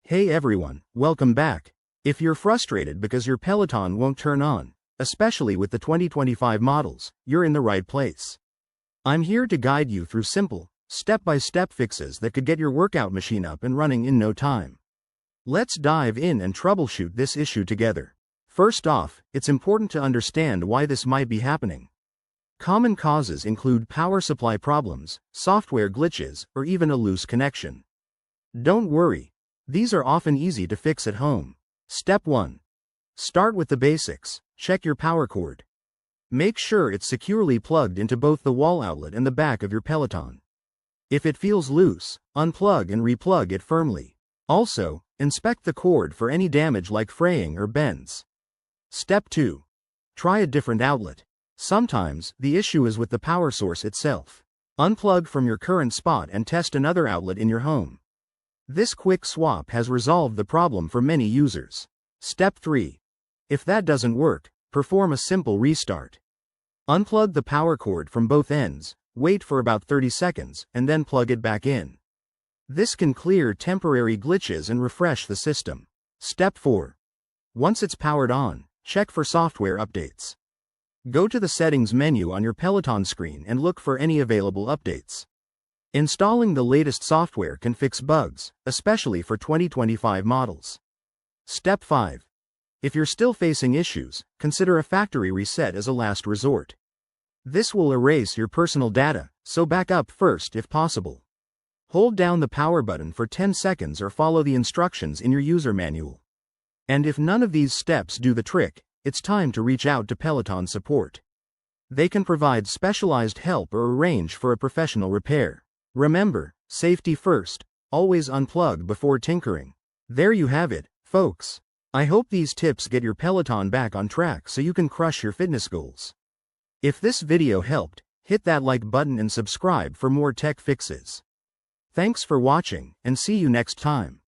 Hey everyone, welcome back. If you're frustrated because your Peloton won't turn on, especially with the 2025 models, you're in the right place. I'm here to guide you through simple, step-by-step fixes that could get your workout machine up and running in no time. Let's dive in and troubleshoot this issue together. First off, it's important to understand why this might be happening. Common causes include power supply problems, software glitches, or even a loose connection. Don't worry. These are often easy to fix at home. Step 1. Start with the basics. Check your power cord. Make sure it's securely plugged into both the wall outlet and the back of your Peloton. If it feels loose, unplug and replug it firmly. Also, inspect the cord for any damage like fraying or bends. Step 2. Try a different outlet. Sometimes, the issue is with the power source itself. Unplug from your current spot and test another outlet in your home. This quick swap has resolved the problem for many users. Step 3. If that doesn't work, perform a simple restart. Unplug the power cord from both ends, wait for about 30 seconds, and then plug it back in. This can clear temporary glitches and refresh the system. Step 4. Once it's powered on, check for software updates. Go to the settings menu on your Peloton screen and look for any available updates. Installing the latest software can fix bugs, especially for 2025 models. Step 5. If you're still facing issues, consider a factory reset as a last resort. This will erase your personal data, so back up first if possible. Hold down the power button for 10 seconds or follow the instructions in your user manual. And if none of these steps do the trick, it's time to reach out to Peloton support. They can provide specialized help or arrange for a professional repair. Remember, safety first, always unplug before tinkering. There you have it, folks. I hope these tips get your Peloton back on track so you can crush your fitness goals. If this video helped, hit that like button and subscribe for more tech fixes. Thanks for watching, and see you next time.